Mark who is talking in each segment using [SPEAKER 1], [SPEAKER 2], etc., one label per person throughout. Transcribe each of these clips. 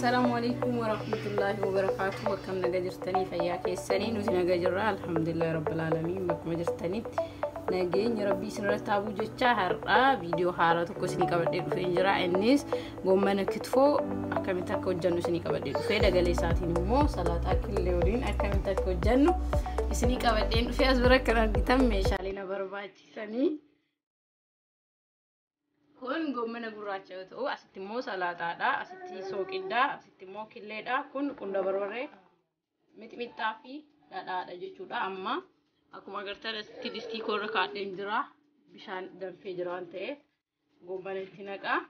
[SPEAKER 1] السلام عليكم ورحمة الله وبركاته. وكم نجرتني فياك السنين وزنجر الحمد لله رب العالمين. بكم نجرتني نجين يا ربي سنرة تابو جتشهر فيديو حارة كوسني كبر في إنجراء الناس قومنا كتفو أكمل تكو جنو سني كبر في دجالي ساعتين مو صلاة أكل لورين أكمل تكو جنو سني كبر في أسبوع كنا نتم شالينا برباعي سني kun gommana gurraacha yoo ta'u asitti immoo salaataadha, asitti sooqidha, asitti immoo killeedha. Kun qunda barbaree mixmixaa fi dhadhaadha jechuudha. Amma akkuma agartan asitti distii korra kaadheen jira, bishaan danfee jira waan ta'eef gommana itti naqaa.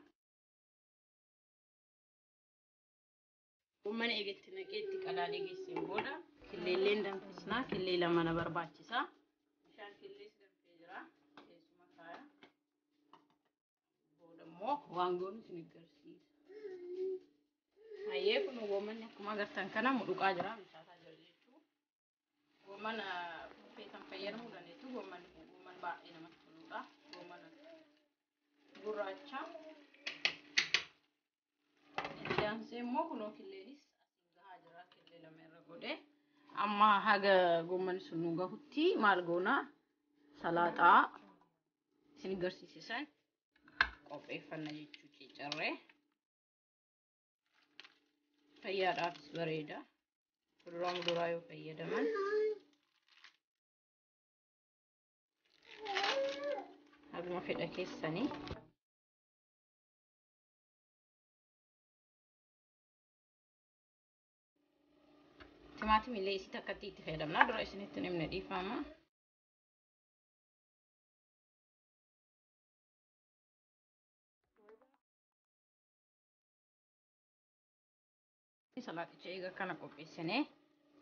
[SPEAKER 1] Gommana eegatti naqeetti qadaadee geesseen booda killeelleen danfisnaa. Killee lama na barbaachisa. Bishaan killees danfee jira. Keessuma kaaya. Wangoon sinigarsiisa. Hayyee kun goommanni akkuma agartan kana mudhuqaa jira, bilchaataa jira jechuudha. Goommana feetan fayyadamuu dandeessu. Goomman baay'ee namatti toludha. Goommana gurraacha. Ishaansee immoo kunoo killeenis asiin gahaa jira. Killee lama irra godhee amma haga goommanni sun nu gahutti maal goona salaaxaa sinigarsiisisan qopheeffanna jechuudha. Cicarree fayyaadhaafis bareeda. Kuduraa muduraa yoo fayyadaman haguma fedha keessanii. Timaatimii illee isitti akkatti itti fayyadamna. Dura isinitti himne dhiifama. Salaaticha eega kana qopheessinee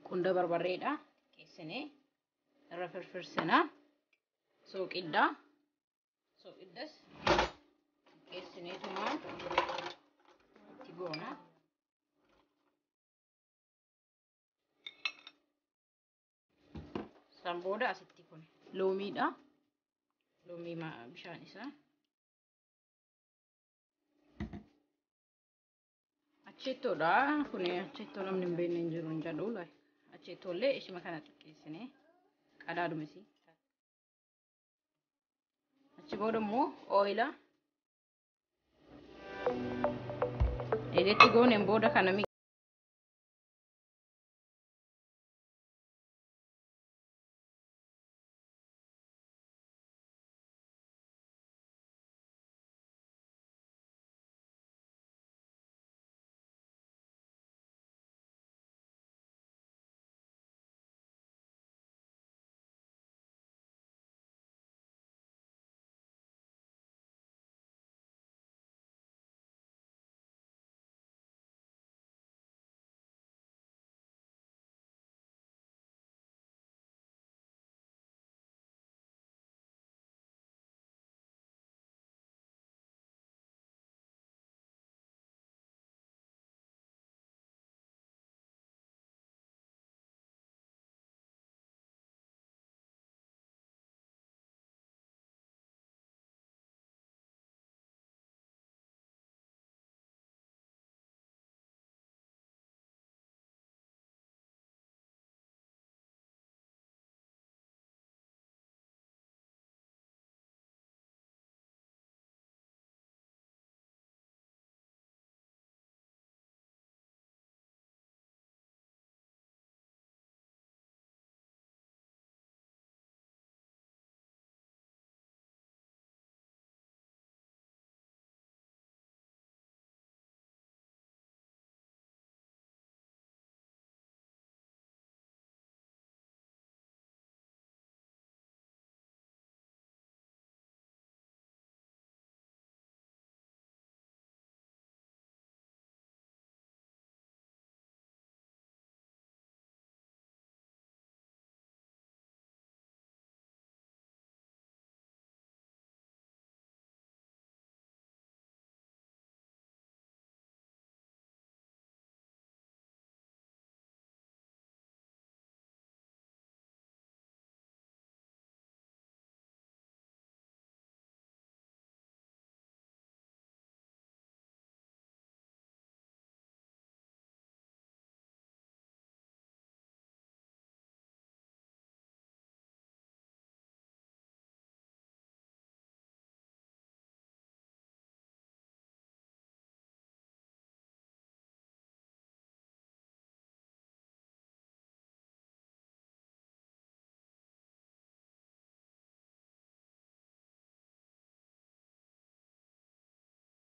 [SPEAKER 1] qunda barbareedha keessinee irra firfirsinaa. Sooqiddas keessinee tumaa itti goona. San booda asitti kun loomiidha. Loomii bishaan isaa Achettoodha. Kun acettoo namni hin beekne hin jiru hin jedhu. Acettoolee ishima kana xiqqeessinee qadaadumisi. Achi booda immoo ooyila eegatti gooneen booda kana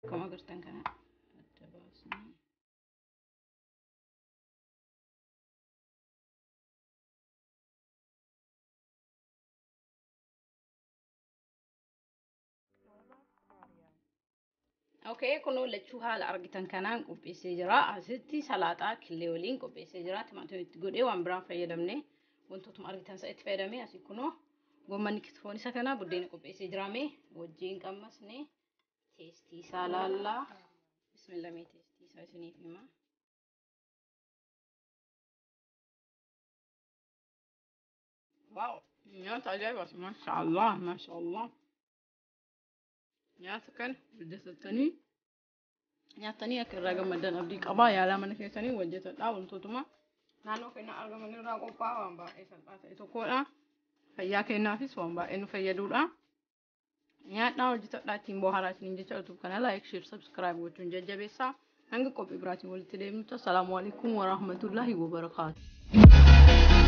[SPEAKER 1] Akkuma agartan kana adda baasnee Oke, kun lachuu haala argitan kanaan qopheessee jira. Asitti salaaxaa killee waliin qopheessee jira. Timaatimii itti godhee waan biraan fayyadamne wantootuma argitan isa itti fayyadamee asii kunoo goommanni kitfoon isa kana buddeena qopheessee jiraame wajjin qammasne teestii isaa laallaa. Bismillah mee teestii isaa isiniif hima. Waaw, nyaata ajaa'ibaati. Maashaallah, maashaallah. Nyaata kana hojjetatanii nyaatanii akka irraa gammadan abdii qabaa. Yaalaa mana keessanii hojjetadhaa wantootuma naannoo keenya argaman irraa qophaa'aa waan baay'ee salphaa ta'e tokkodha. Fayyaa keenyaafis waan baay'ee nu fayyaduudha. Nyaadhaa hojjetadhaa ittiin bohaaraa isiniin jecha YouTube kana like, share, subscribe gochuun jajjabeessaa. Hanga qophii biraatiin walitti deemnutti. Assalaamu alaikum wa rahmatullahi wa barakaatuh.